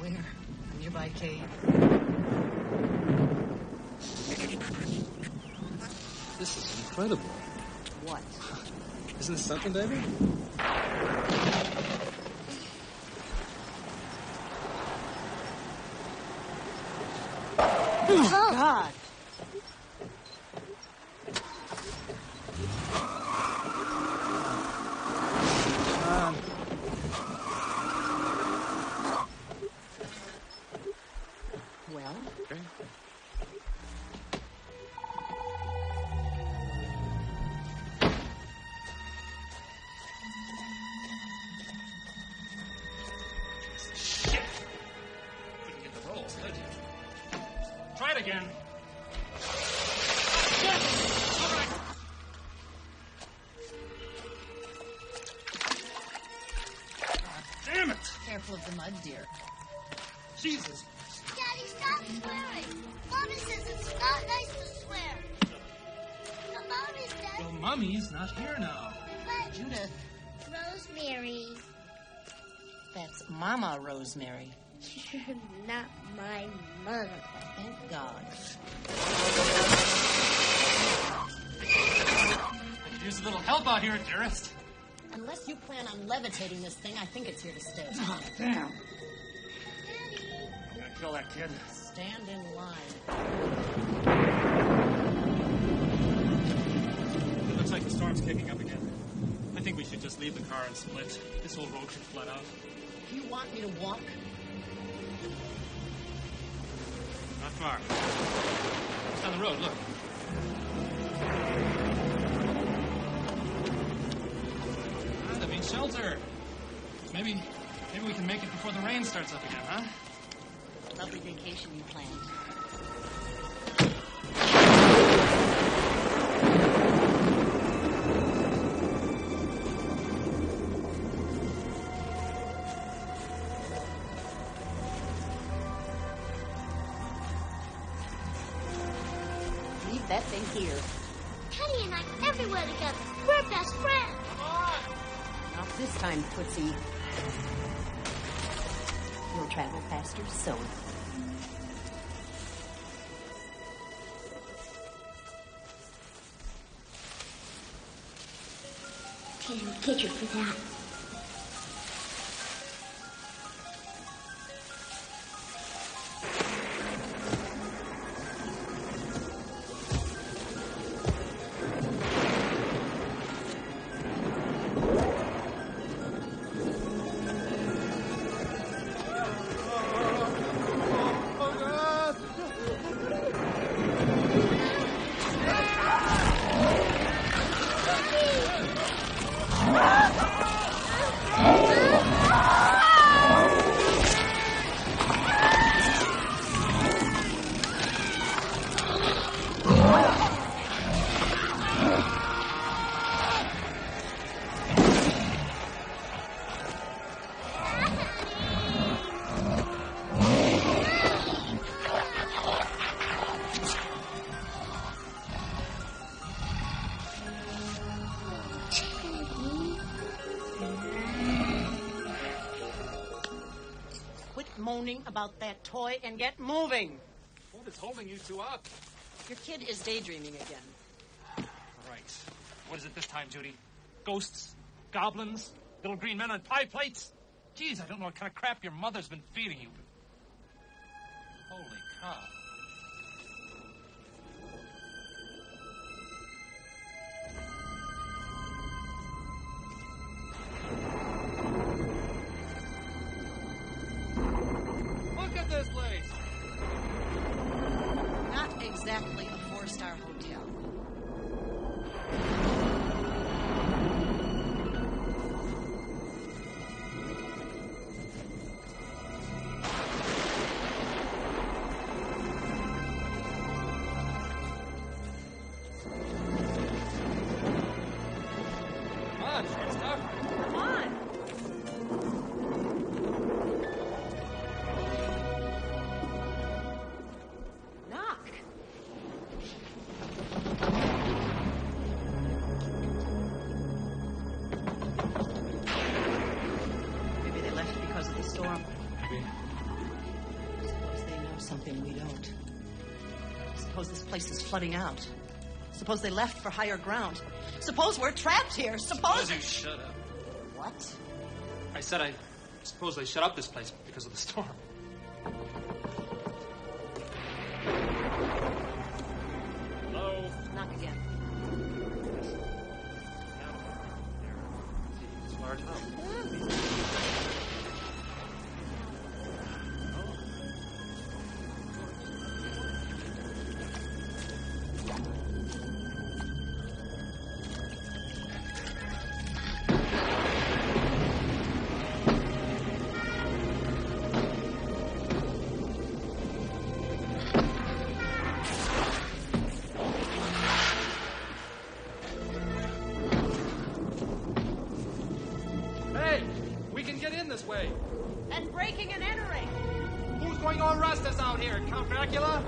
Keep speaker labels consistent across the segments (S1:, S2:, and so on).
S1: Where? A nearby cave.
S2: This is incredible.
S1: What?
S2: Isn't this something, baby?
S1: Oh, God. Well?
S2: Okay.
S3: Shit! Couldn't get the rolls, could you? Try it again. Yes! All right. God damn it!
S1: Careful of the mud, dear.
S3: Jesus!
S4: Daddy, stop swearing. Mommy says it's not nice to swear. No, Mommy's dead.
S3: Well, Mummy's not here now.
S4: But
S1: Judith,
S4: Rosemary,
S1: that's Mama Rosemary.
S4: you're not my mother.
S1: Thank God.
S3: I could use a little help out here, dearest.
S1: Unless you plan on levitating this thing, I think it's here to stay.
S3: Oh, damn.
S4: Daddy,
S3: I'm gonna kill that kid.
S1: Stand in line.
S3: It looks like the storm's kicking up again. I think we should just leave the car and split. This whole road should flood out.
S1: You want me to walk?
S3: Not far. It's down the road, look. Ah, that means shelter. Maybe we can make it before the rain starts up again, huh?
S1: Lovely vacation you planned. Leave that thing here.
S4: Teddy and I everywhere together. We're best friends.
S1: Not this time, Tootsie. You'll travel faster, so.
S4: Can't get you for that.
S1: Moaning about that toy and get moving.
S3: What is holding you two up?
S1: Your kid is daydreaming again.
S3: Right. What is it this time, Judy? Ghosts? Goblins? Little green men on pie plates? Geez, I don't know what kind of crap your mother's been feeding you. Holy cow. Look at this place!
S1: Not exactly a four-star hotel.
S3: Come on, shortstop.
S1: Come on. Knock.
S5: something we don't. Suppose this place is flooding out. Suppose they left for higher ground. Suppose we're trapped here. Suppose...
S3: You shut up.
S5: What?
S3: I said I suppose they shut up this place because of the storm. Hello?
S5: Knock again.
S3: It's a large house.
S2: Way.
S5: And breaking and entering.
S3: Who's going to arrest us out here, Count Dracula?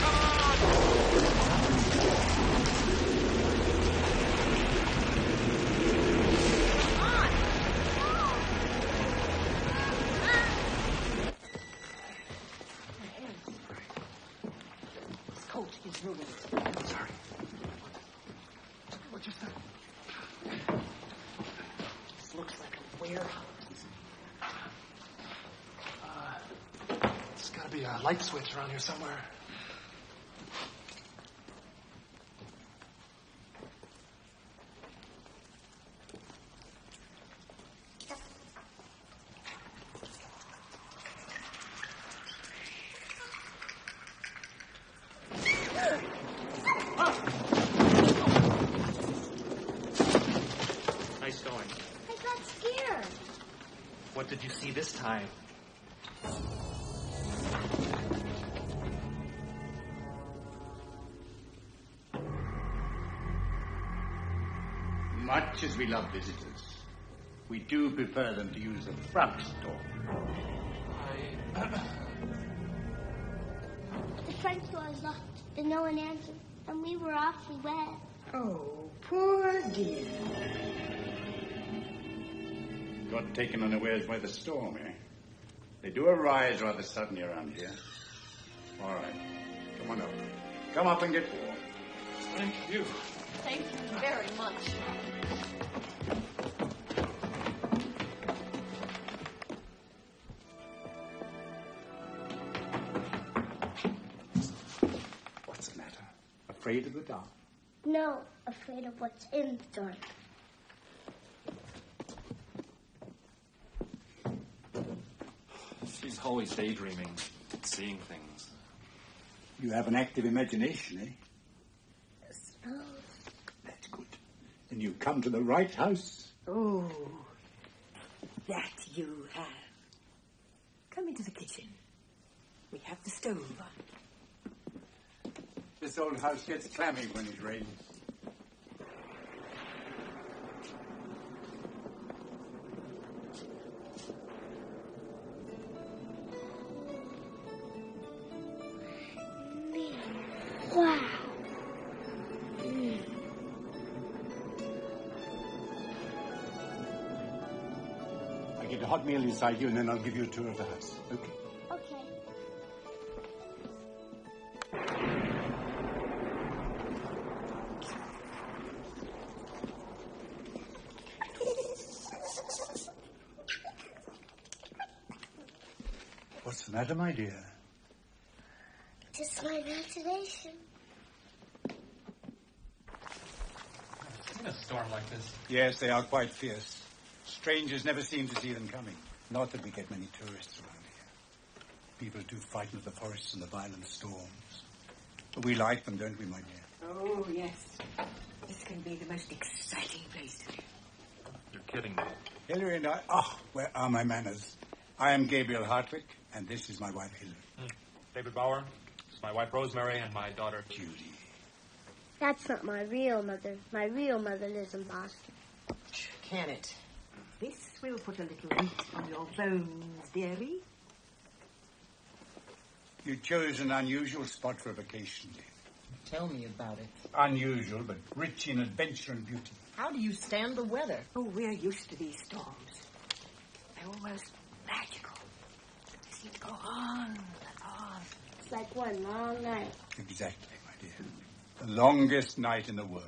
S3: Come on!
S5: This coat is ruined.
S3: I'm sorry. What you said?
S5: This looks like a warehouse.
S3: There's got to be a light switch around here somewhere. Nice going.
S4: I got scared.
S3: What did you see this time?
S6: Much as we love visitors, we do prefer them to use the front door.
S4: The front door is locked, and no one answered, and we were awfully wet.
S5: Oh, poor dear.
S6: Got taken unawares by the storm, eh? They do arise rather suddenly around here. All right, come on up. Come up and get warm.
S3: Thank you.
S5: Thank you very much.
S6: What's the matter? Afraid of the dark?
S4: No, afraid of what's in the dark.
S3: She's always daydreaming, seeing things.
S6: You have an active imagination, eh?
S4: I suppose.
S6: That's good. And you've come to the right house.
S7: Oh, that you have. Come into the kitchen. We have the stove on.
S6: This old house gets clammy when it rains.
S4: Wow.
S6: I'll get a hot meal inside you, and then I'll give you a tour of the house. Okay?
S4: Okay.
S6: What's the matter, my dear?
S4: Just my imagination.
S3: I've seen a storm like this.
S6: Yes, they are quite fierce. Strangers never seem to see them coming. Not that we get many tourists around here. People too frightened of the forests and the violent storms. But we like them, don't we, my dear?
S7: Oh, yes. This can be the most exciting place to live.
S3: You're kidding me.
S6: Hilary and I... Oh, where are my manners? I am Gabriel Hartwick, and this is my wife, Hilary.
S3: David Bauer. It's my wife, Rosemary, and my daughter,
S6: Judy.
S4: That's not my real mother. My real mother lives in Boston.
S5: Can it?
S7: This will put a little meat on your bones, dearie.
S6: You chose an unusual spot for a vacation, Dave.
S5: Tell me about it.
S6: Unusual, but rich in adventure and beauty.
S5: How do you stand the weather?
S7: Oh, we're used to these storms. They're almost magical. They seem to go on and
S4: Looks like one long night.
S6: Exactly, my dear. The longest night in the world.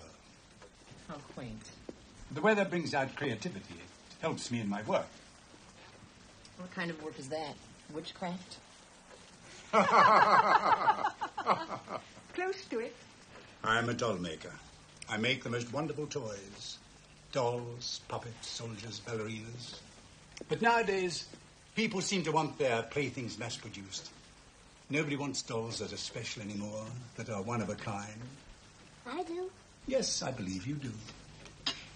S5: How quaint.
S6: The weather brings out creativity. It helps me in my work.
S1: What kind of work is that? Witchcraft?
S7: Close to it.
S6: I'm a doll maker. I make the most wonderful toys. Dolls, puppets, soldiers, ballerinas. But nowadays, people seem to want their playthings mass-produced. Nobody wants dolls that are special anymore, that are one of a kind.
S4: I do.
S6: Yes, I believe you do.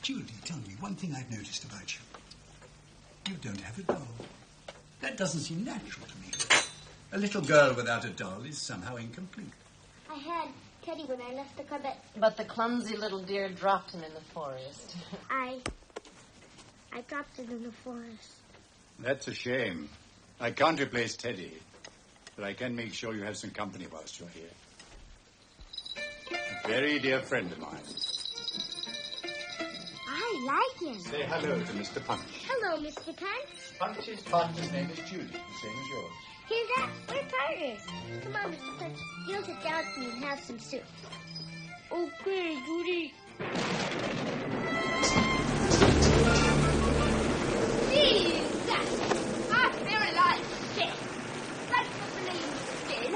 S6: Judy, tell me one thing I've noticed about you. You don't have a doll. That doesn't seem natural to me. A little girl without a doll is somehow incomplete.
S4: I had Teddy when I left the cupboard.
S1: But the clumsy little dear dropped him in the forest.
S4: I dropped it in the forest.
S6: That's a shame. I can't replace Teddy, but I can make sure you have some company whilst you're here. A very dear friend of mine.
S4: I like him.
S6: Say hello to Mr. Punch.
S4: Hello, Mr. Punch.
S6: Punch's partner's name is Judy, the same as yours.
S4: Hear that? We're partners. Come on, Mr. Punch. You'll sit down with me and have some soup. Okay, Judy. Jesus! I feel like shit. Let's not believe skin.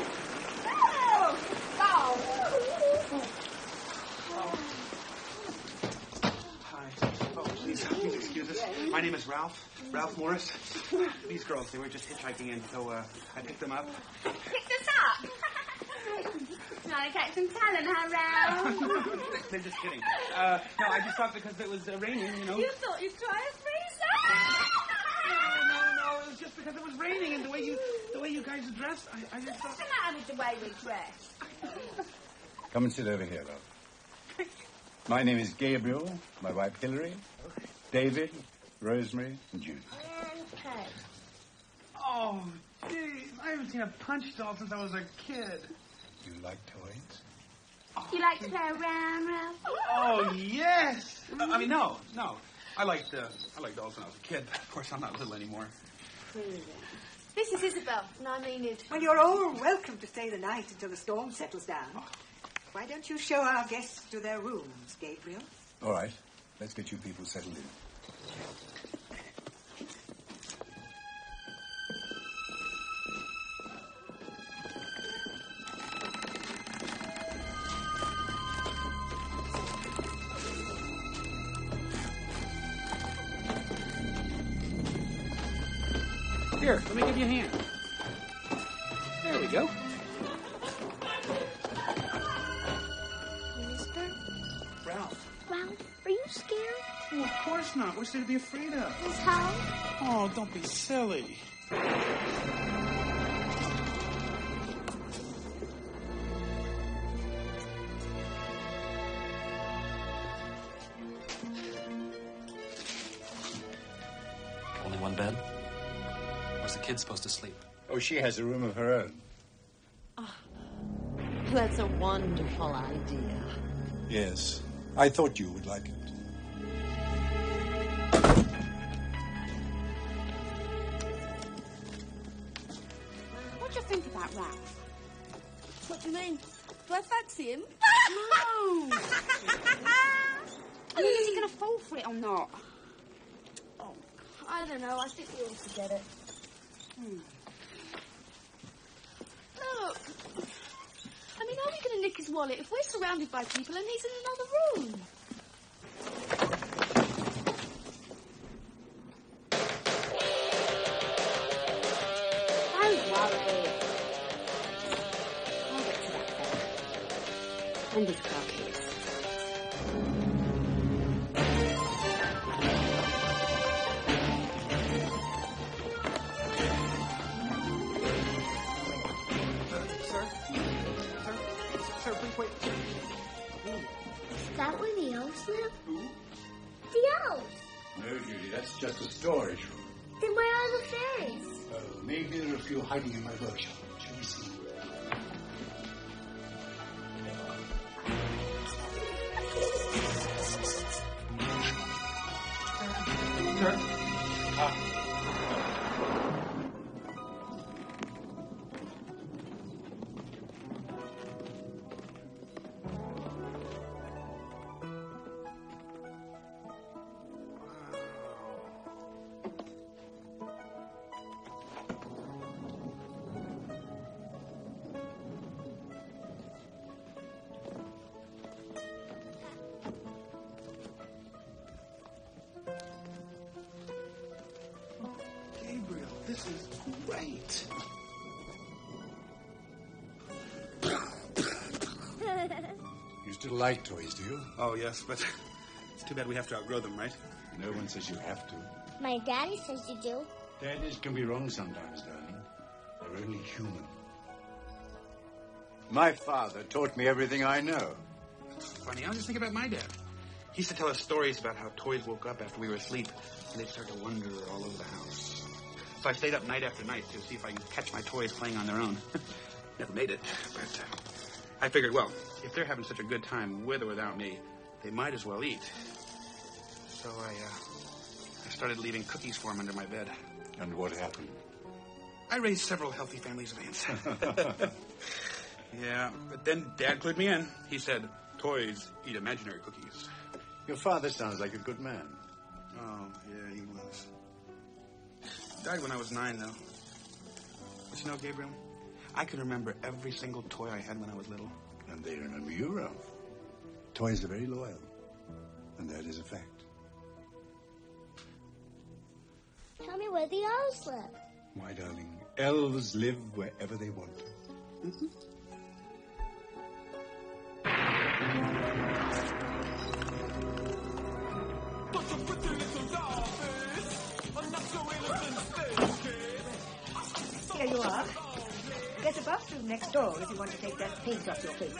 S4: Oh! Oh!
S8: Hi. Oh, please excuse us. My name is Ralph Morris. These girls, they were just hitchhiking in, so I picked them up.
S4: Picked us up? Trying to catch some talent, huh, Ralph?
S8: They're just kidding. No, I just thought because it was raining, you know.
S4: You thought you'd try a threesome?
S8: No, it was just because it was raining and the way you guys are dressed, I just thought...
S4: What's the matter with the way we dress?
S6: Come and sit over here, love. My name is Gabriel, my wife Hillary, David, Rosemary, and Judy.
S4: And Kurt.
S8: Oh, geez, I haven't seen a punch doll since I was a kid.
S6: You like toys?
S4: You like to play around, Ralph?
S8: Oh, yes. I mean, no. I liked dolls when I was a kid. Of course, I'm not little anymore.
S4: This is Isabel, and I mean it.
S7: Well, you're all welcome to stay the night until the storm settles down. Why don't you show our guests to their rooms, Gabriel?
S6: All right. Let's get you people settled in.
S8: Here, let me give you a hand. There we go.
S4: Mister?
S8: Ralph.
S4: Ralph, are you scared?
S8: Oh, of course not. What's there to be afraid of?
S4: Miss Howell?
S8: Oh, don't be silly.
S2: Only one bed? Where's the kid supposed to sleep?
S6: Oh, she has a room of her own.
S1: That's a wonderful idea.
S6: Yes. I thought you would like it.
S4: What do you think about Ralph?
S9: What do you mean? Do I fancy him?
S4: No! I mean, is he going to fall for it or not?
S9: Oh, I don't know. I think we ought to get it. Look. I mean, are we going to nick his wallet if we're surrounded by people and he's in another room?
S4: Don't worry. I'll get to that fella. And his car keys.
S8: Sir, please wait.
S4: Is that where the elves live?
S6: Who?
S4: The elves.
S6: No, Judy, that's just a storage room.
S4: Then where are the fairies?
S6: Oh, maybe there are a few hiding in my workshop. Shall we see?
S8: Sir? This is great.
S6: You still like toys, do you?
S8: Oh, yes, but it's too bad we have to outgrow them, right?
S6: No one says you have to.
S4: My daddy says you do.
S6: Daddies can be wrong sometimes, darling. They're only human. My father taught me everything I know.
S8: It's funny. I was just thinking about my dad. He used to tell us stories about how toys woke up after we were asleep, and they'd start to wander all over the house. So I stayed up night after night to see if I could catch my toys playing on their own. Never made it, but I figured, well, if they're having such a good time with or without me, they might as well eat. So I started leaving cookies for them under my bed.
S6: And what happened?
S8: I raised several healthy families of ants. Yeah, but then Dad clued me in. He said, toys eat imaginary cookies.
S6: Your father sounds like a good man.
S8: Oh, yeah, he was. Died when I was 9, though. But you know, Gabriel, I can remember every single toy I had when I was little.
S6: And they remember you, Ralph. Toys are very loyal. And that is a fact.
S4: Tell me where the elves live.
S6: My darling, elves live wherever they want to.
S8: Mm-hmm.
S7: Here you are. There's a bathroom next door if you want to take that paint off your face.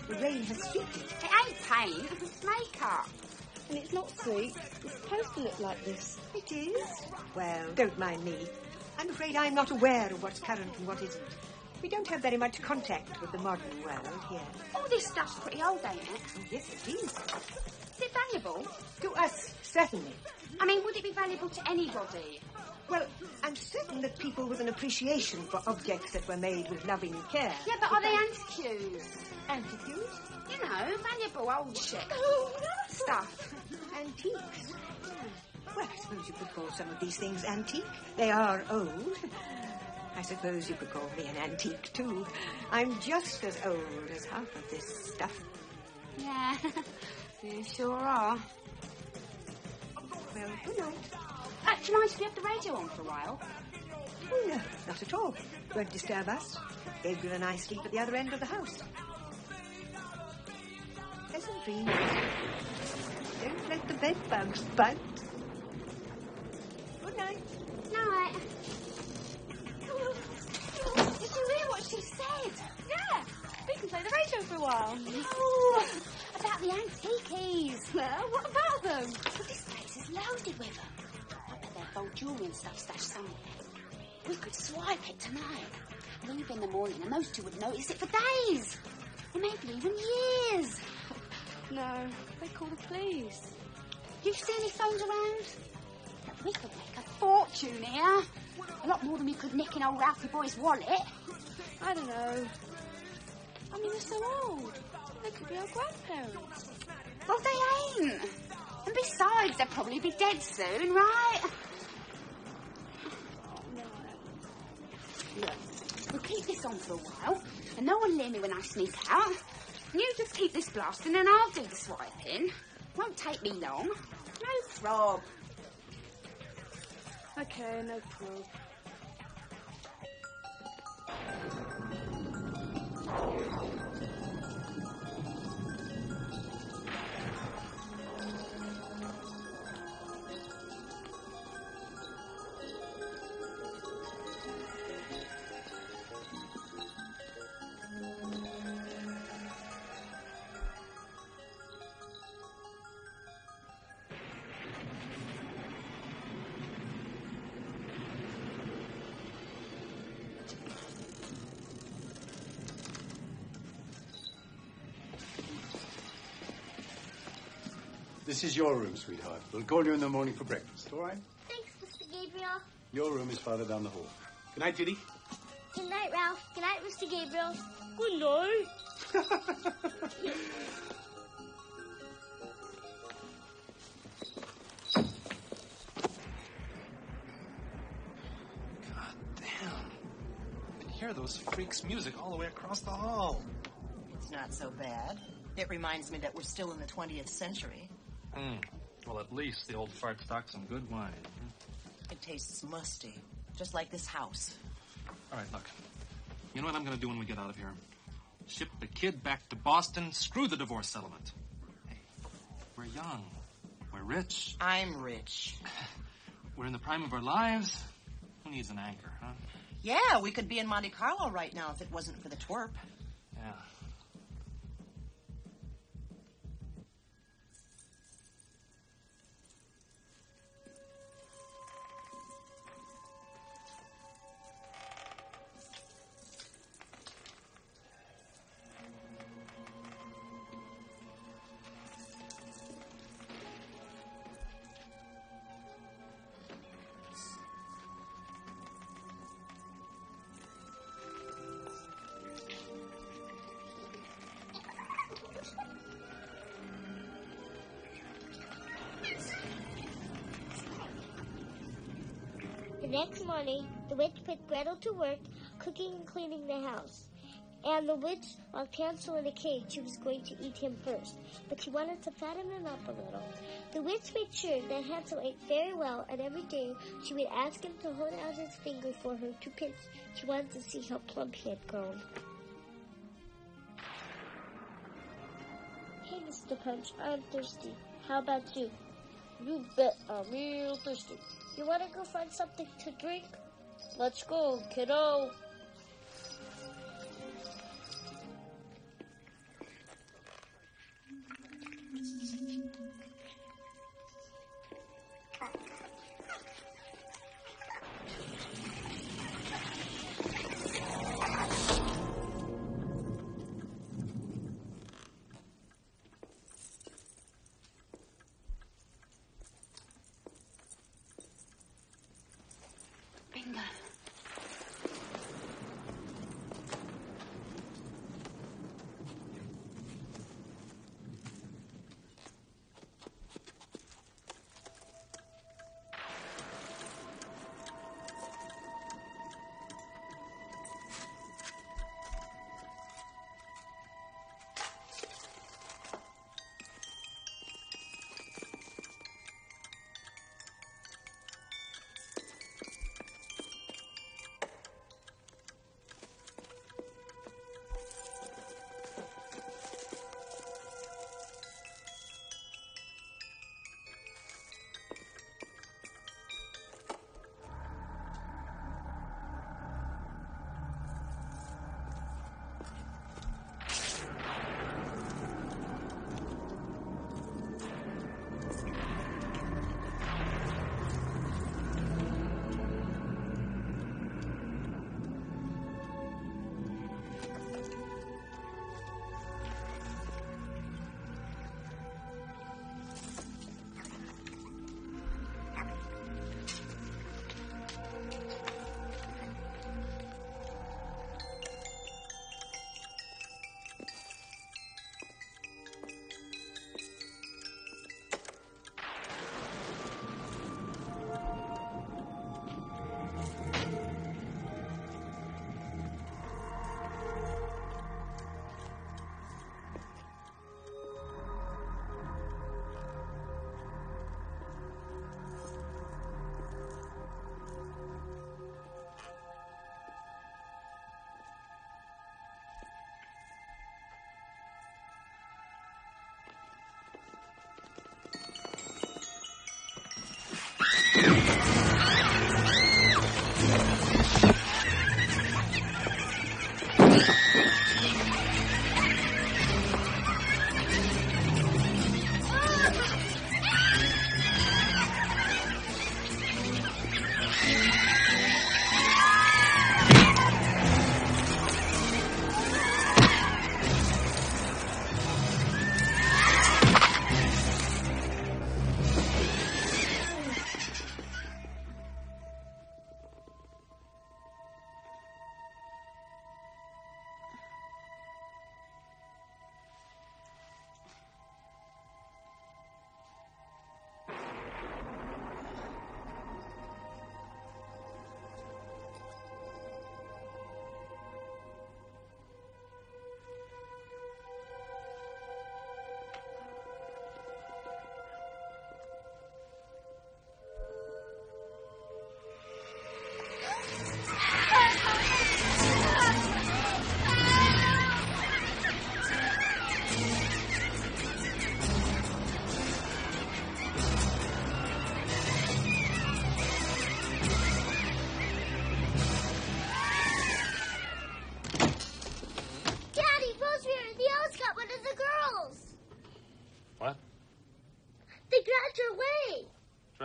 S7: The rain has streaked it.
S9: It ain't paint, it's makeup.
S10: And it's not sweet. It's supposed to look like this.
S7: It is? Well, don't mind me. I'm afraid I'm not aware of what's current and what isn't. We don't have very much contact with the modern world here.
S9: All this stuff's pretty old, ain't it?
S7: Oh, yes, it is.
S9: Is it valuable?
S7: To us, certainly.
S9: I mean, would it be valuable to anybody?
S7: Well, I'm certain that people with an appreciation for objects that were made with loving care...
S9: Yeah, but are they antiques?
S7: Antiques?
S9: You know, valuable old shit.
S7: Oh, no.
S9: Stuff.
S7: Antiques? Well, I suppose you could call some of these things antique. They are old. I suppose you could call me an antique, too. I'm just as old as half of this stuff.
S9: Yeah, you sure are.
S7: Well, good night.
S9: Do you mind if we have the radio on for a while?
S7: Oh, no, not at all. Won't disturb us. Gabriel and I sleep at the other end of the house. Pleasant dreams. Don't let the bed bugs bite. Good night.
S9: Night. Did you hear what she said?
S10: Yeah, we can play the radio for a while.
S9: Oh, about the antiques.
S10: Well, what about them?
S9: Well, this place is loaded with them. I bet they've gold jewellery and stuff stashed somewhere. We could swipe it tonight. Leave in the morning and those two would notice it for days. Or maybe even years.
S10: No, they call the police.
S9: You see any phones around? We could make a fortune here. A lot more than we could nick in old Ralphie boy's wallet.
S10: I don't know. I mean, they're so old. They could be our grandparents.
S9: Well, they ain't. And besides, they'll probably be dead soon, right?
S10: Oh, no.
S9: Look, we'll keep this on for a while, and no one will hear me when I sneak out. And you just keep this blasting, and I'll do the swiping. Won't take me long. No prob.
S10: Okay, no prob.
S6: This is your room, sweetheart. We'll call you in the morning for breakfast, all right?
S4: Thanks, Mr. Gabriel.
S6: Your room is farther down the hall.
S8: Good night, Judy.
S4: Good night, Ralph. Good night, Mr. Gabriel. Good night.
S3: God damn. I can hear those freaks' music all the way across the hall.
S5: It's not so bad. It reminds me that we're still in the 20th century.
S3: Well, at least the old fart stocks some good wine.
S5: It tastes musty. just like this house.
S3: All right, look. You know what I'm going to do when we get out of here? Ship the kid back to Boston. Screw the divorce settlement. Hey, we're young. We're rich.
S5: I'm rich.
S3: We're in the prime of our lives. Who needs an anchor, huh?
S5: Yeah, we could be in Monte Carlo right now if it wasn't for the twerp.
S3: Yeah.
S4: The next morning, the witch put Gretel to work, cooking and cleaning the house. And the witch locked Hansel in a cage. She was going to eat him first, but she wanted to fatten him up a little. The witch made sure that Hansel ate very well, and every day she would ask him to hold out his finger for her to pinch. She wanted to see how plump he had grown. Hey, Mr. Punch, I'm thirsty. How about you? You bet I'm real thirsty. You want to go find something to drink? Let's go, kiddo.
S9: Bingo.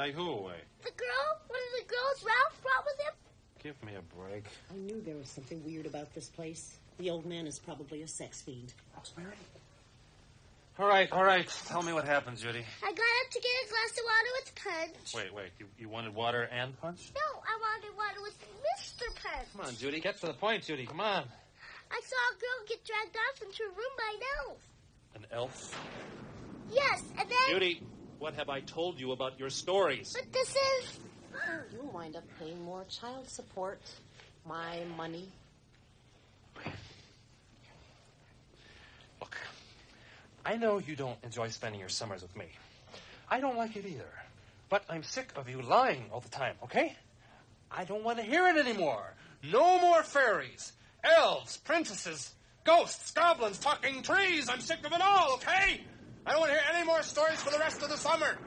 S3: Drag who away?
S4: The girl? One of the girls Ralph brought with him?
S3: Give me a break.
S5: I knew there was something weird about this place. The old man is probably a sex fiend.
S3: Rosemary? All right. Tell me what happened, Judy.
S4: I got up to get a glass of water with Punch.
S3: Wait. You wanted water and punch?
S4: No, I wanted water with Mr. Punch.
S3: Come on, Judy. Get to the point, Judy. Come on.
S4: I saw a girl get dragged off into a room by an elf.
S3: An elf?
S4: Yes, and then...
S3: Judy, what have I told you about your stories?
S4: But this is...
S5: You'll wind up paying more child support. My money.
S3: Look, I know you don't enjoy spending your summers with me. I don't like it either. But I'm sick of you lying all the time, okay? I don't want to hear it anymore. No more fairies, elves, princesses, ghosts, goblins, talking trees. I'm sick of it all, okay? I don't want to hear any more stories for the rest of the summer.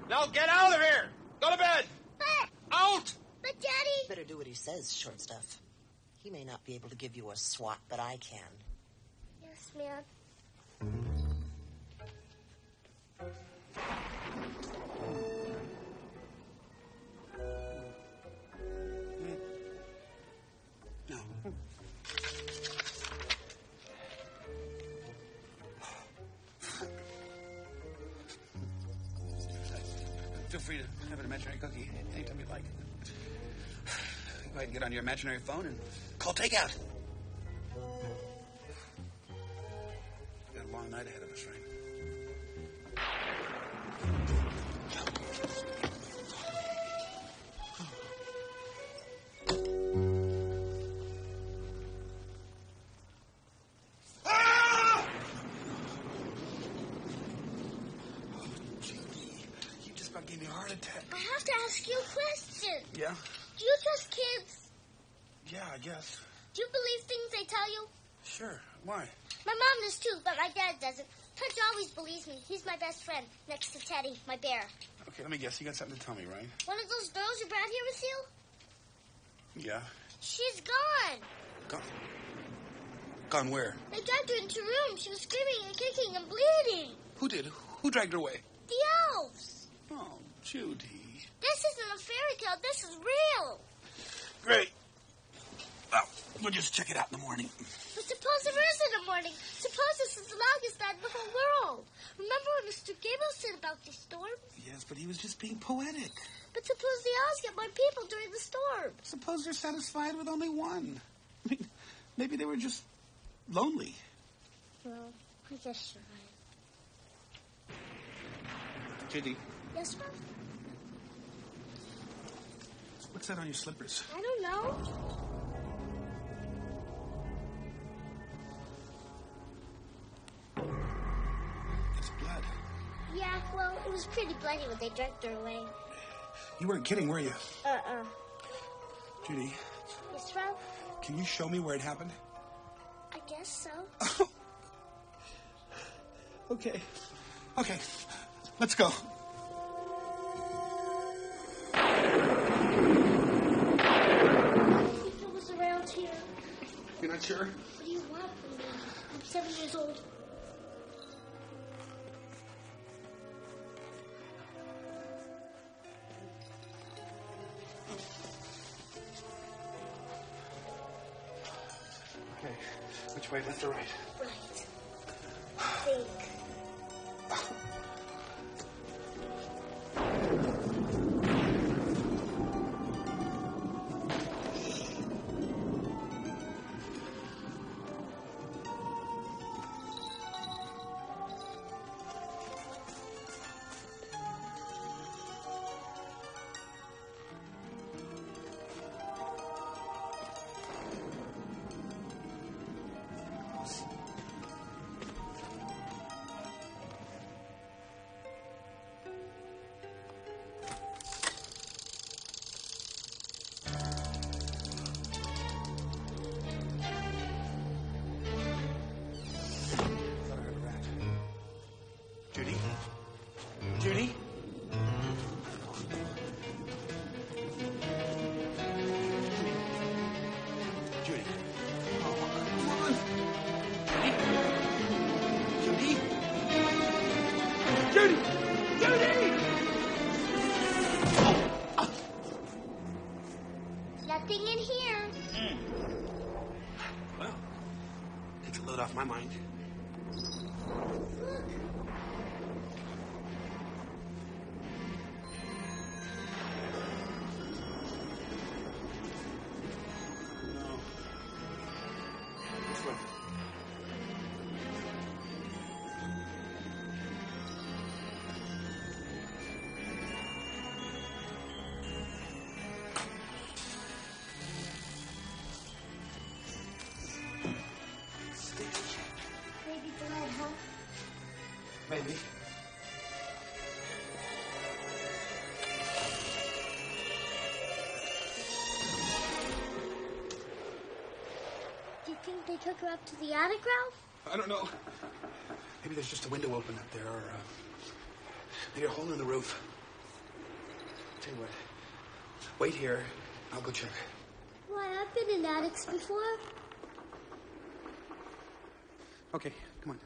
S3: Now get out of here. Go to bed.
S4: But...
S3: Out!
S4: But, Daddy...
S5: Better do what he says, short stuff. He may not be able to give you a swat, but I can.
S4: Yes, ma'am.
S8: No. Feel free to have an imaginary cookie anytime you like. Go ahead and get on your imaginary phone and call takeout. We've got a long night ahead of us, right? Gave me a heart attack.
S4: I have to ask you a question.
S8: Yeah?
S4: Do you trust kids?
S8: Yeah, I guess.
S4: Do you believe things they tell you?
S8: Sure. Why?
S4: My mom does too, but my dad doesn't. Punch always believes me. He's my best friend, next to Teddy, my bear.
S8: Okay, let me guess. You got something to tell me, right?
S4: One of those girls you brought here with you?
S8: Yeah.
S4: She's gone.
S8: Gone? Gone where?
S4: They dragged her into a room. She was screaming and kicking and bleeding.
S8: Who did? Who dragged her away?
S4: The elves.
S8: Oh, Judy.
S4: This isn't a fairy tale. This is real.
S8: Great. Well, we'll just check it out in the morning.
S4: But suppose there isn't a morning. Suppose this is the longest night in the whole world. Remember what Mr. Gable said about the storms?
S8: Yes, but he was just being poetic.
S4: But suppose the elves get more people during the storm.
S8: Suppose they're satisfied with only one. I mean, maybe they were just lonely.
S4: Well, I guess you're right.
S8: Judy.
S4: Yes, Mom?
S8: What's that on your slippers?
S4: I don't know.
S8: It's blood.
S4: Yeah, well, it was pretty bloody when they dragged her away.
S8: You weren't kidding, were you? Judy.
S4: Yes, Ralph?
S8: Can you show me where it happened?
S4: I guess
S8: so. Okay. Let's go.
S4: It was around here.
S8: You're not sure?
S4: What do you want from me? I'm 7 years old.
S8: Okay. Which way, left or right?
S4: Right. Think.
S8: it off my mind. No. This way.
S4: Maybe blood, huh?
S8: Maybe.
S4: Do you think they took her up to the attic, Ralph?
S8: I don't know. Maybe there's just a window open up there, or maybe a hole in the roof. Tell you what. Wait here. I'll go check.
S4: Why, I've been in attics before.
S8: Okay, come on.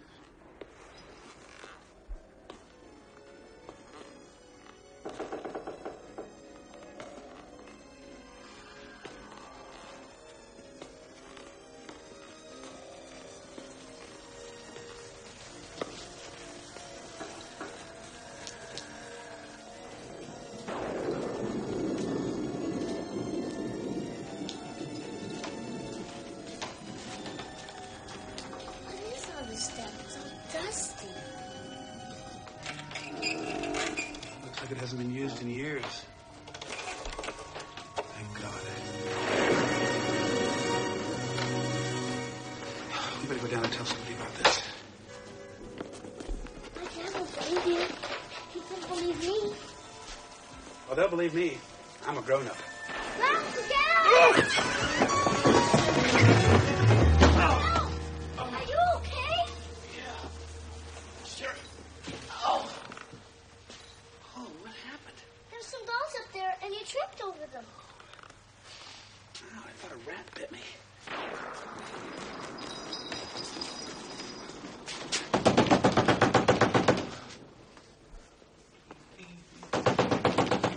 S4: What is all this stuff? It's all dusty.
S8: Looks like it hasn't been used in years. Thank God. You better go down and tell somebody about this.
S4: I can't believe you. You couldn't believe me.
S8: Well, they'll believe me. I'm a grown-up.
S4: Ralph, get out! Are you okay?
S8: Sure. Oh. Oh, what happened?
S4: There's some dolls up there, and you tripped over them.
S8: Oh, I thought a rat bit me.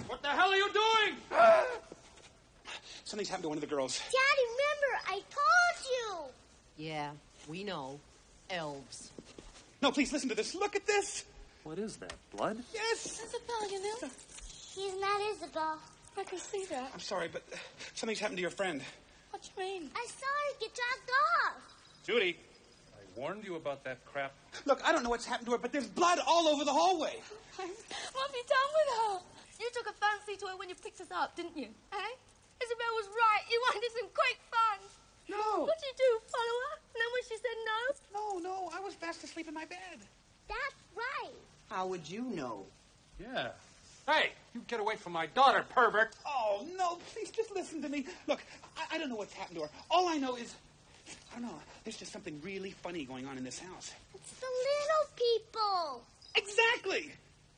S3: What the hell are you doing?
S8: Something's happened to one of the girls.
S4: Daddy, remember, I told you.
S5: Yeah, we know. Elves.
S8: No, please listen to this. Look at this.
S2: What is that, blood?
S8: Yes.
S10: Isabel, you know?
S4: He's not Isabel.
S10: I can see that.
S8: I'm sorry, but something's happened to your friend.
S10: What do you mean?
S4: I saw her get dragged off.
S3: Judy, I warned you about that crap.
S8: Look, I don't know what's happened to her, but there's blood all over the hallway.
S10: What have you done with her? You took a fancy to her when you picked us up, didn't you? Eh? Isabel was right. You wanted some quick fun.
S8: No.
S10: What'd you do, follow her? And then when she said no?
S8: No, I was fast asleep in my bed.
S4: That's right.
S5: How would you know?
S3: Yeah. Hey, you get away from my daughter, pervert.
S8: Oh, no, please just listen to me. Look, I don't know what's happened to her. All I know is, I don't know, there's just something really funny going on in this house.
S4: It's the little people.
S8: Exactly.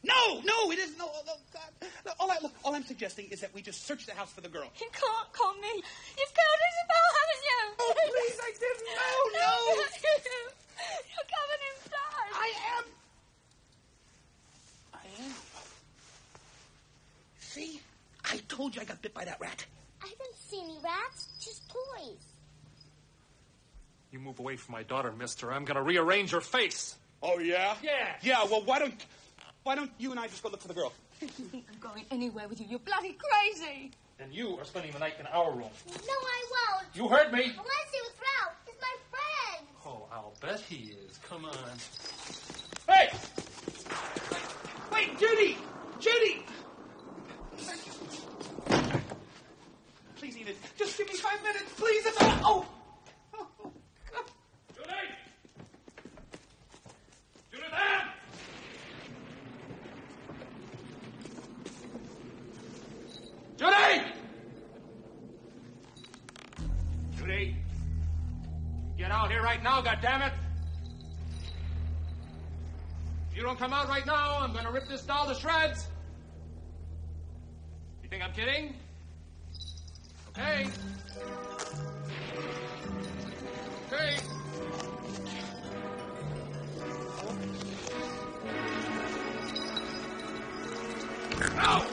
S8: No, it isn't. No, God. No, all I'm suggesting is that we just search the house for the girl.
S10: You can't call me. You've killed Isabel, haven't you?
S8: Oh, please, I didn't. No.
S10: You're covered in blood.
S8: I am. See? I told you I got bit by that rat.
S4: I didn't see any rats, just toys.
S3: You move away from my daughter, mister. I'm going to rearrange your face.
S8: Oh, yeah?
S3: Yeah.
S8: Yeah, well, why don't you and I just go look for the girl?
S10: You think I'm going anywhere with you? You're bloody crazy.
S3: And you are spending the night in our room.
S4: No, I won't.
S3: You heard me.
S4: I want to stay with Ralph. He's my friend.
S3: Oh, I'll bet he is. Come on. Hey!
S8: Wait, Judy! Please, Enid, just give me 5 minutes, please. Oh, God.
S3: Judy! Judy, there! Judy! Judy! Get out here right now, goddammit! If you don't come out right now, I'm gonna rip this doll to shreds! You think I'm kidding? Okay. Okay. Out!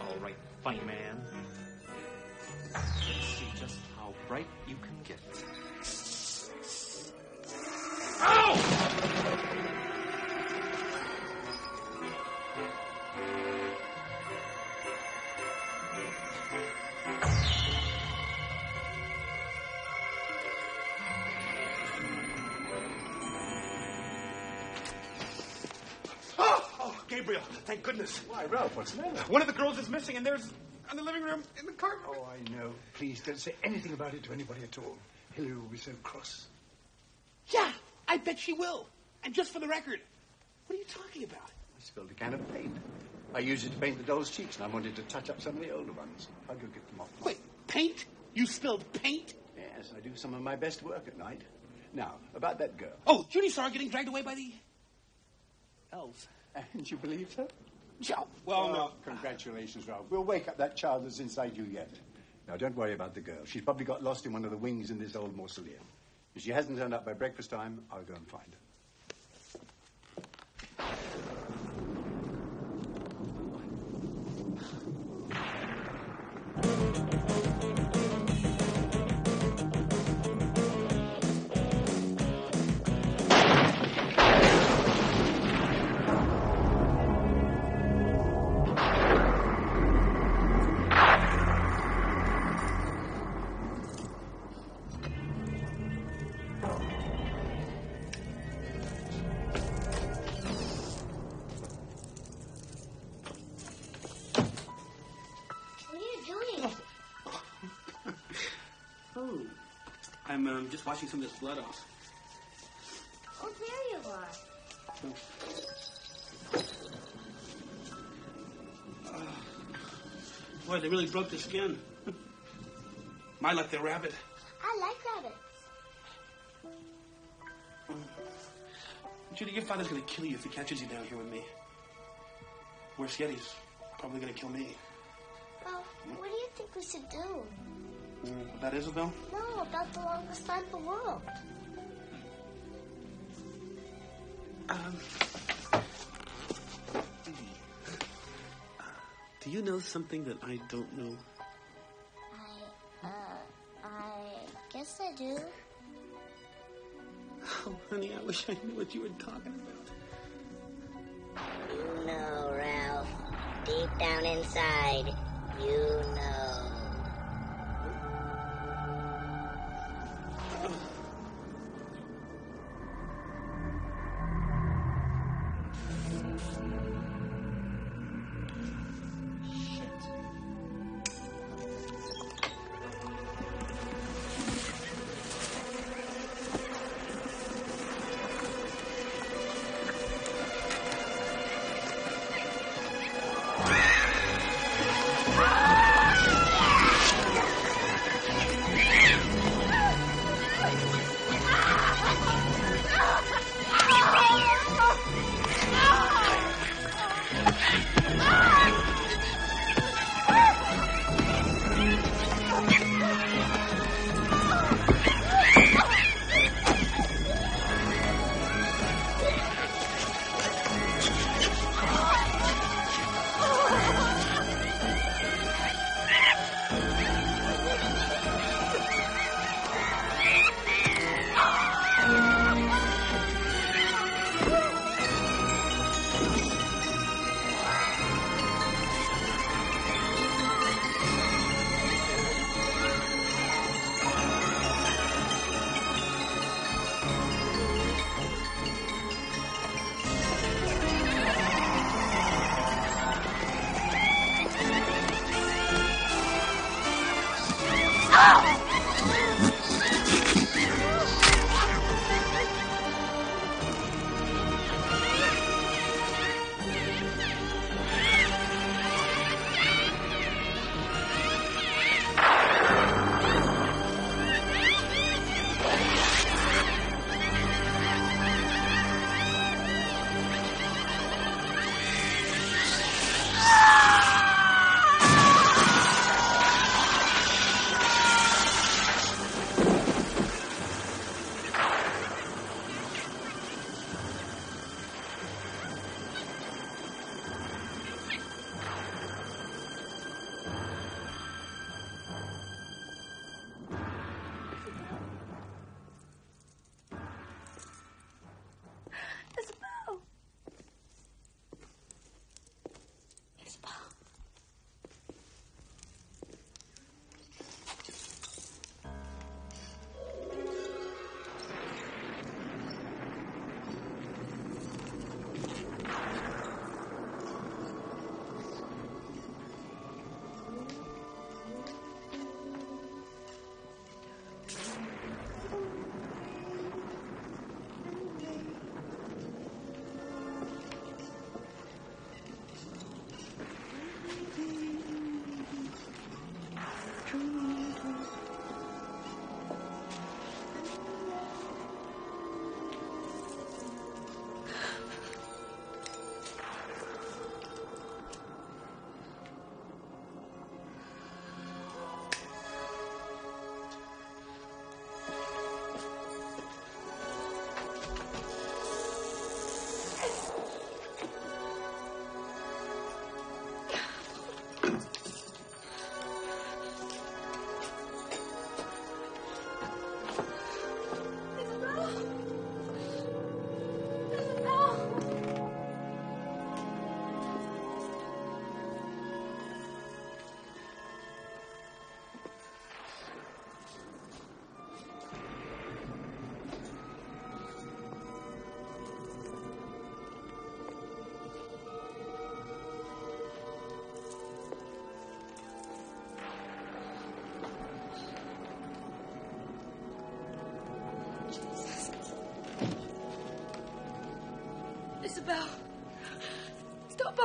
S3: All right, funny man.
S2: just how bright you can get.
S8: Gabriel, thank goodness.
S6: Why, Ralph, what's the matter?
S8: One of the girls is missing, and there's in the living room in the carpet.
S6: Oh, I know. Please don't say anything about it to anybody at all. Hillary will be so cross.
S8: Yeah, I bet she will. And just for the record, what are you talking about?
S6: I spilled a can of paint. I used it to paint the doll's cheeks, and I wanted to touch up some of the older ones. I'll go get them off.
S8: Wait, paint? You spilled paint?
S6: Yes, I do some of my best work at night. Now, about that girl.
S8: Oh, Judy saw her getting dragged away by the elves.
S6: And you believed her?
S8: Yeah, well, no.
S6: Congratulations, Ralph. We'll wake up that child that's inside you yet. Now, don't worry about the girl. She's probably got lost in one of the wings in this old mausoleum. If she hasn't turned up by breakfast time, I'll go and find her.
S8: I'm just washing some of this blood off.
S4: Oh, there you are.
S8: Boy, they really broke the skin. My luck, they're rabid.
S4: I like rabbits.
S8: Judy, your father's going to kill you if he catches you down here with me. Worse yet, he's probably going to kill me.
S4: Well, what do you think we should do?
S8: About Isabel?
S4: No, about the longest time in the world.
S8: Do you know something that I don't know?
S4: I guess I do.
S8: Oh, honey, I wish I knew what you were talking about.
S11: You know, Ralph. Deep down inside, you know.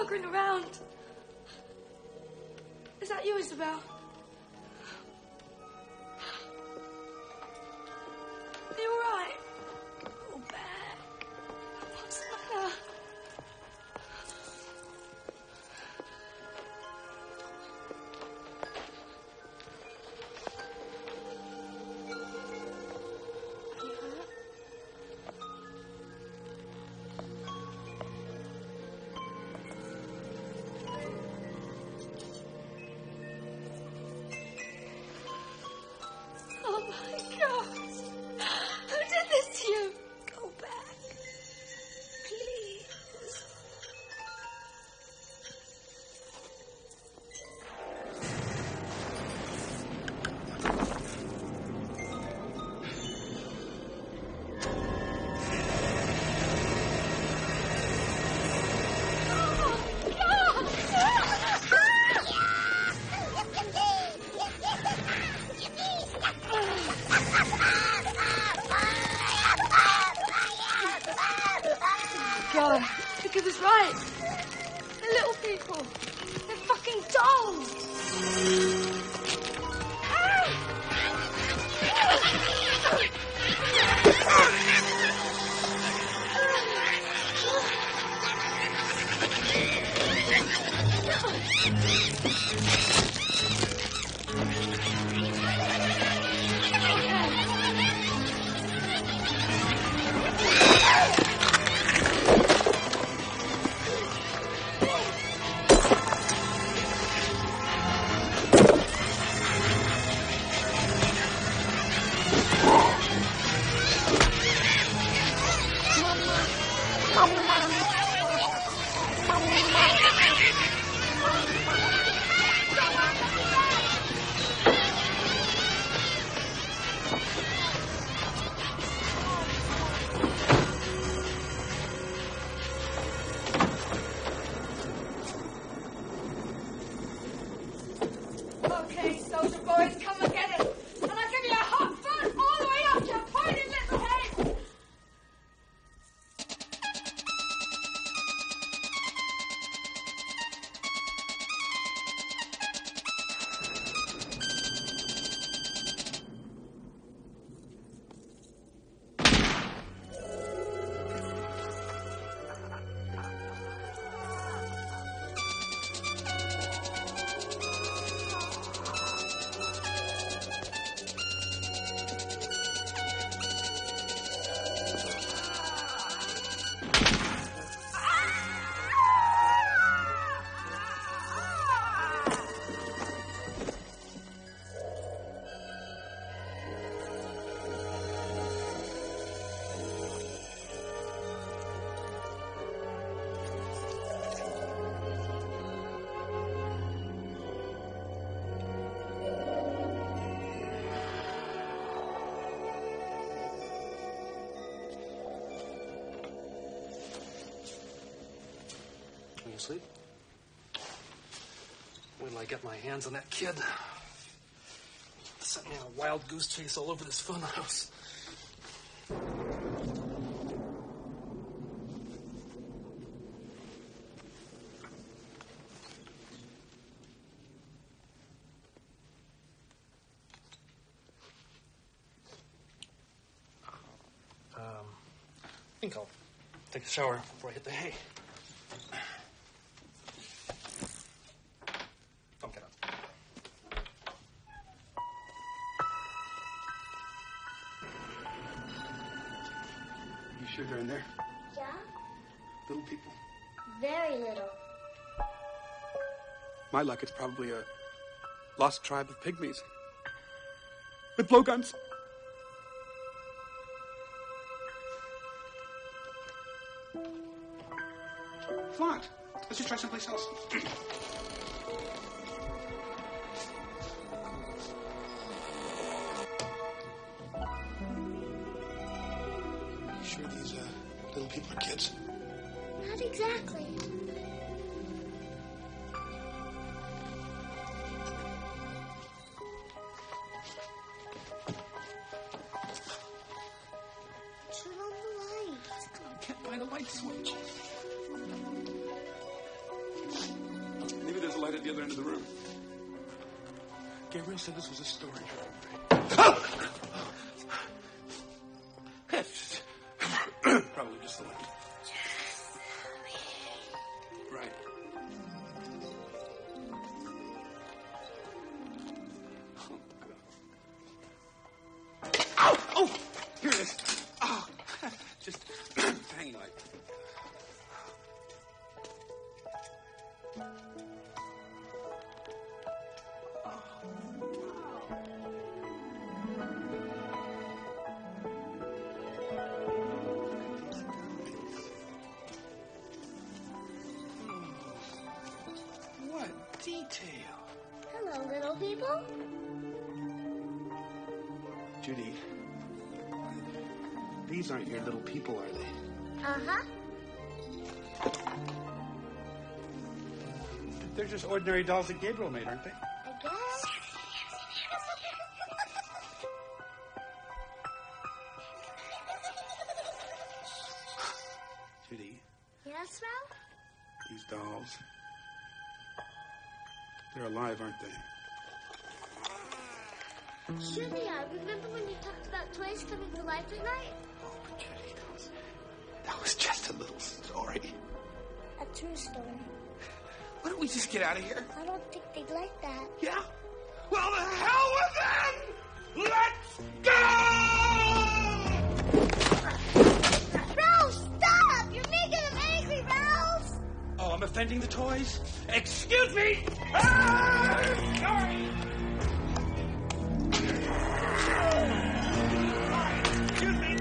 S10: buggering around. Is that you, Isabel? Are you all right? Go back. What's the matter? Oh my God! Who did this to you? Go back, please. God, Vicky was right. They're little people. They're fucking dolls. Okay, soldier boys, come and get it. And I'll give you a hot foot all the way up your pointed little head.
S2: Are you asleep? Wait till I get my hands on that kid. Sent me on a wild goose chase all over this fun house. I think I'll take a shower before I hit the hay. Don't get up.
S8: You sure they're in there?
S4: Yeah?
S8: Little people.
S4: Very little.
S8: My luck, it's probably a lost tribe of pygmies. With blowguns. Flaunt. Let's just try someplace else. You sure these little people are kids?
S4: Not exactly. Turn on the light.
S8: I can't find a light switch. the other end of the room. Gabriel said this was a storage room. Probably just the wind. Right. Ow! Oh! Here it is. Oh, just hanging like. What detail.
S4: Hello, little people.
S8: Judy, these aren't your little people, are they?
S4: Uh-huh.
S8: They're just ordinary dolls that Gabriel made, aren't they?
S4: I guess.
S8: Judy,
S4: Yes, Ralph?
S8: these dolls, they're alive, aren't they?
S4: Sure they are. Remember when you talked about toys coming to life at night?
S8: Oh, Judy, that was just a little story.
S4: A true story.
S8: Why don't we just get out of here?
S4: I don't think they'd like that.
S8: Yeah? Well, the hell with them! Let's go!
S4: Ralph, stop! You're making them angry, Ralph!
S8: Oh, I'm offending the toys? Excuse me! Ah, sorry! Excuse me!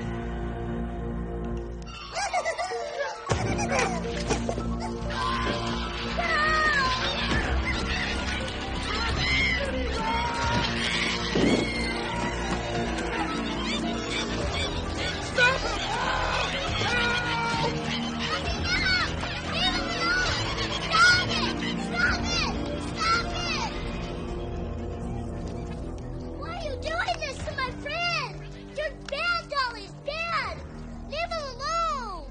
S4: Why are you doing this to my friend? You're bad, Dolly's bad. Leave him alone.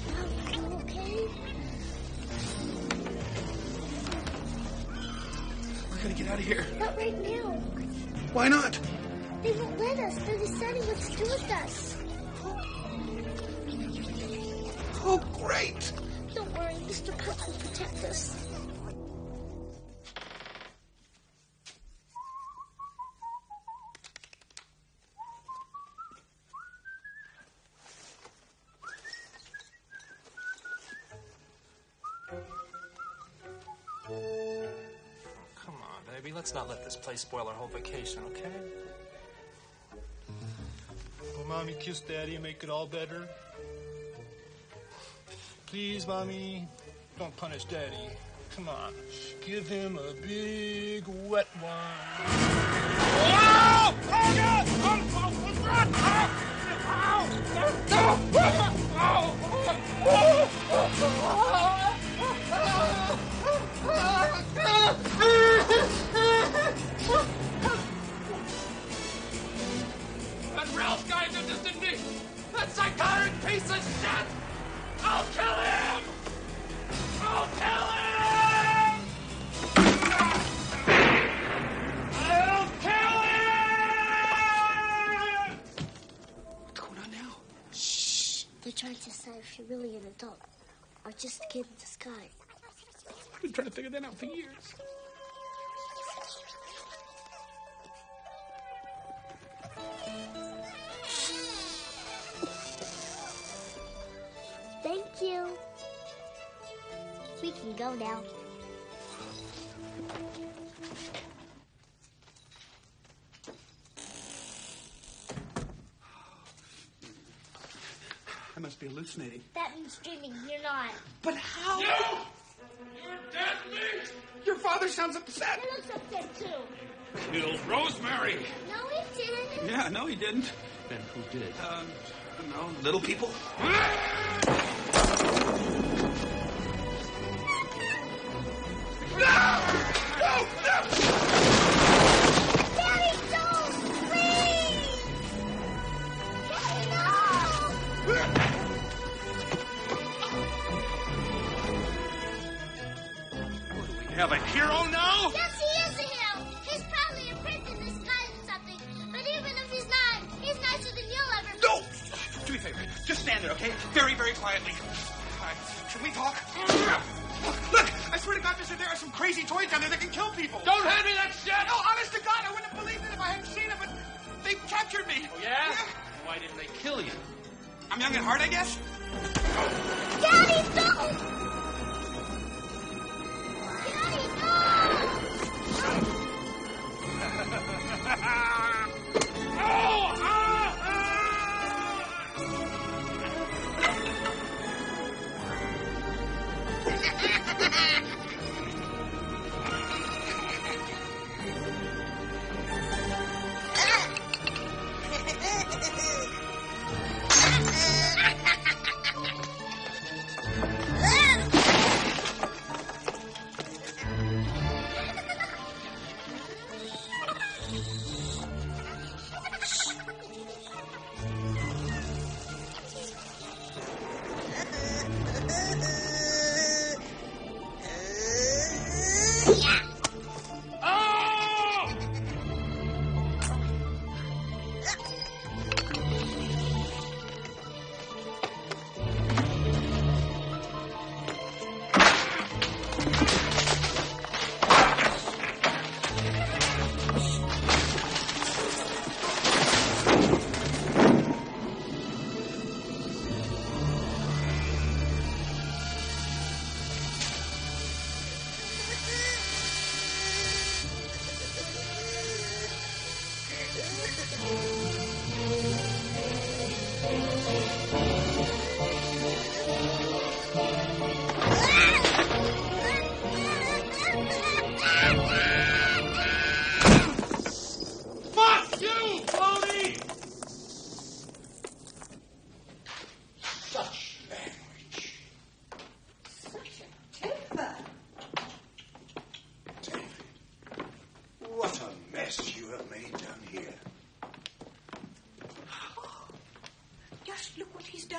S4: Are you okay?
S8: We're gonna get out of here.
S4: Not right now.
S8: Why not?
S4: They won't let us. They're deciding what to do with us.
S8: Oh, great!
S4: Don't worry, Mr. Puck will protect us.
S3: Come on, baby. Let's not let this place spoil our whole vacation, okay?
S12: Will Mommy kiss Daddy and make it all better? Please, Mommy, don't punish Daddy. Come on, give him a big wet one. Oh! Oh, God! Oh, what's wrong?
S3: That Ralph guy did this, didn't he? That psychotic piece of shit! I'll kill him! I'll kill him! I'll kill him!
S8: What's going on now?
S4: Shh. They're trying to decide if you're really an adult or just a kid in disguise.
S8: I've been trying to figure that out for years.
S4: Thank you. We can go now.
S8: I must be hallucinating.
S4: That means dreaming. You're not.
S8: But how?
S3: You! You're dead meat!
S8: Your father sounds upset.
S4: He looks upset too.
S3: Killed Rosemary!
S4: No, he didn't.
S8: Yeah, no, he didn't.
S2: Then who did?
S8: I don't know, little people.
S4: Daddy, don't! Please! Daddy, no!
S3: You have a hero now?
S4: Yes, he is a hero. He's probably a prince in disguise or something. But even if he's not, he's nicer than you'll ever be.
S8: No! Do me a favor. Just stand there, okay? Very, very quietly. All right. Can we talk? Look! I swear to God, mister, there are some crazy toys down there that can kill people.
S3: Don't hand me that shit!
S8: No, honest to God, I wouldn't have believed it if I hadn't seen it, but they captured me.
S3: Oh, yeah? Why didn't they kill you?
S8: I'm young at heart, I guess.
S4: Daddy, don't! Daddy, no!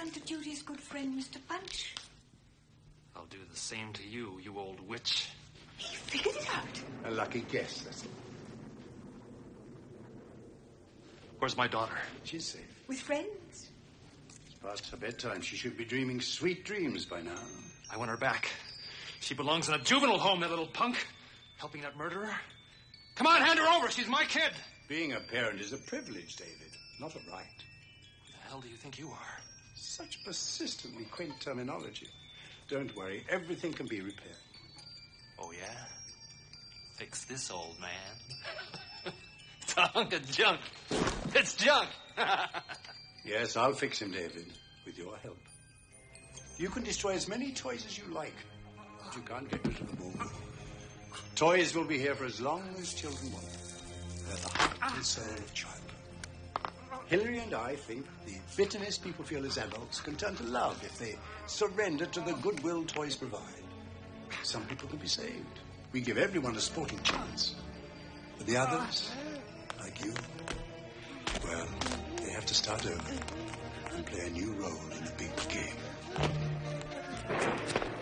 S7: To Judy's good friend, Mr. Punch.
S3: I'll do the same to you, you old witch.
S7: He figured it out.
S6: A lucky guess, that's it.
S3: Where's my daughter?
S6: She's safe.
S7: With friends.
S6: It's past her bedtime. She should be dreaming sweet dreams by now.
S3: I want her back. She belongs in a juvenile home, that little punk. Helping that murderer. Come on, hand her over. She's my kid.
S6: Being a parent is a privilege, David, not a right.
S3: Who the hell do you think you are?
S6: Such persistently quaint terminology. Don't worry, everything can be repaired.
S3: Oh, yeah? Fix this old man. It's a hunk of junk. It's junk.
S6: Yes, I'll fix him, David, with your help. You can destroy as many toys as you like, but you can't get rid of them all. Toys will be here for as long as children want them. They're the heart and soul of childhood. Hillary and I think the bitterness people feel as adults can turn to love if they surrender to the goodwill toys provide. Some people can be saved. We give everyone a sporting chance. But the others, like you, well, they have to start over and play a new role in the big game.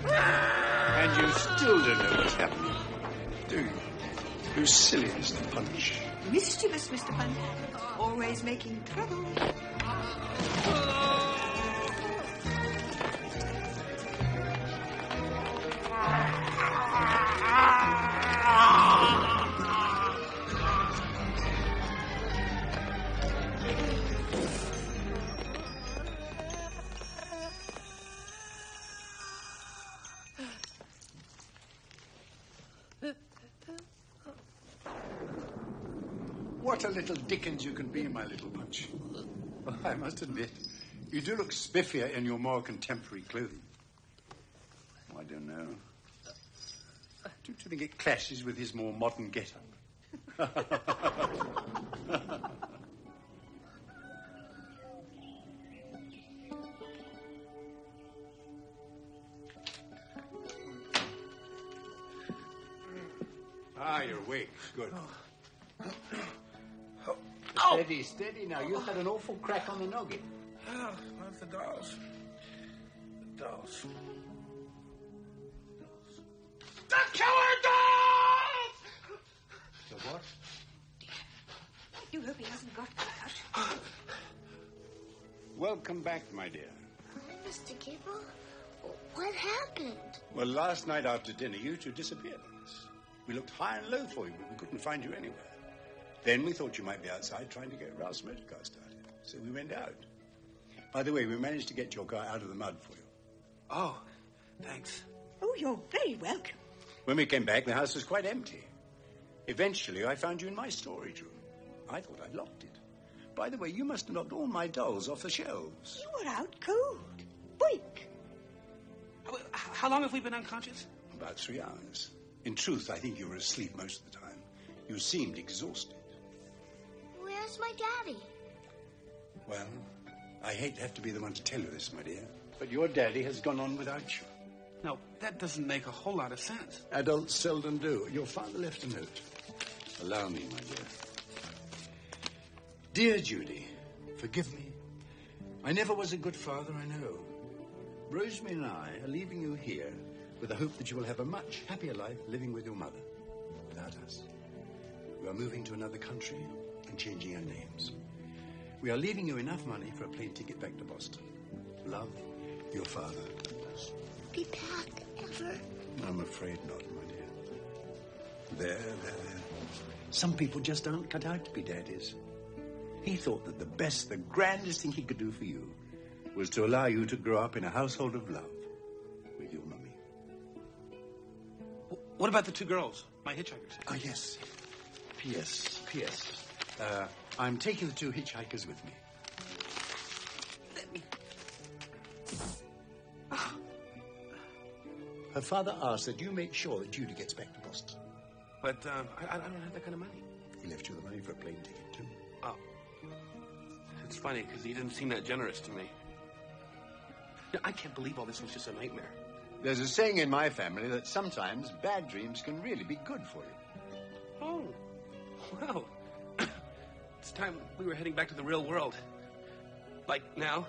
S6: And you still don't know what's happening, do you? You're silly, Mr. Punch.
S7: Mischievous, Mr. Punch. Always making trouble.
S6: What a little Dickens you can be, my little Punch. Well, I must admit, you do look spiffier in your more contemporary clothing. I don't know. Don't you think it clashes with his more modern get-up? Ah, you're awake. Good. Steady, steady now. You've had an awful crack on the noggin.
S12: Oh, not the dolls. The dolls.
S3: The killer doll!
S7: hasn't got cut.
S6: Welcome back, my dear.
S4: Hi, Mr. Gable. What happened?
S6: Well, last night after dinner, you two disappeared on us. We looked high and low for you, but we couldn't find you anywhere. Then we thought you might be outside trying to get Ralph's motor car started. So we went out. By the way, we managed to get your car out of the mud for you.
S8: Oh, thanks.
S7: Oh, you're very welcome.
S6: When we came back, the house was quite empty. Eventually, I found you in my storage room. I thought I'd locked it. By the way, you must have knocked all my dolls off the shelves.
S7: You were out cold. Break.
S8: How long have we been unconscious?
S6: About 3 hours. In truth, I think you were asleep most of the time. You seemed exhausted.
S4: Where's my daddy?
S6: Well, I hate to have to be the one to tell you this, my dear, but your daddy has gone on without you.
S8: No, that doesn't make a whole lot of sense.
S6: Adults seldom do. Your father left a note. Allow me, my dear. Dear Judy, forgive me. I never was a good father, I know. Rosemary and I are leaving you here with the hope that you will have a much happier life living with your mother. Without us. We are moving to another country and changing our names. We are leaving you enough money for a plane ticket back to Boston. Love, your father.
S4: Be back ever?
S6: I'm afraid not, my dear. There. Some people just aren't cut out to be daddies. He thought that the grandest thing he could do for you was to allow you to grow up in a household of love with your mummy.
S8: What about the 2 girls, my hitchhikers?
S6: Oh, yes. P.S. I'm taking the 2 hitchhikers with me. Her father asked that you make sure that Judy gets back to Boston.
S8: But I don't have that kind of money.
S6: He left you the money for a plane ticket, too.
S8: Oh. It's funny, because he didn't seem that generous to me. I can't believe all this was just a nightmare.
S6: There's a saying in my family that sometimes bad dreams can really be good for you.
S8: Oh. Well. It's time we were heading back to the real world. Like now.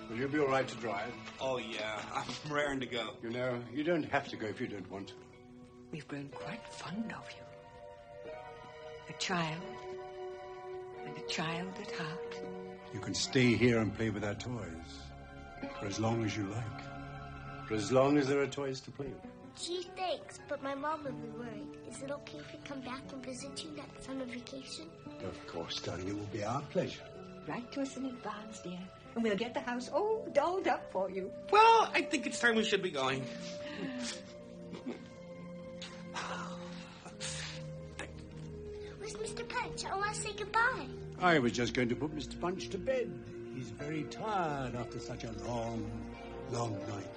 S6: Will you be all right to drive?
S8: Oh, yeah. I'm raring to go.
S6: You know, you don't have to go if you don't want to.
S7: We've grown quite fond of you. A child. And a child at heart.
S6: You can stay here and play with our toys. For as long as you like. For as long as there are toys to play with.
S4: Gee, thanks, but my mom will be worried. Is it okay if we come back and visit you next summer vacation?
S6: Of course, darling. It will be our pleasure.
S7: Write to us in advance, dear. And we'll get the house all dolled up for you.
S8: Well, I think it's time we should be going.
S4: Where's Mr. Punch? I want to say goodbye.
S6: I was just going to put Mr. Punch to bed. He's very tired after such a long, long night.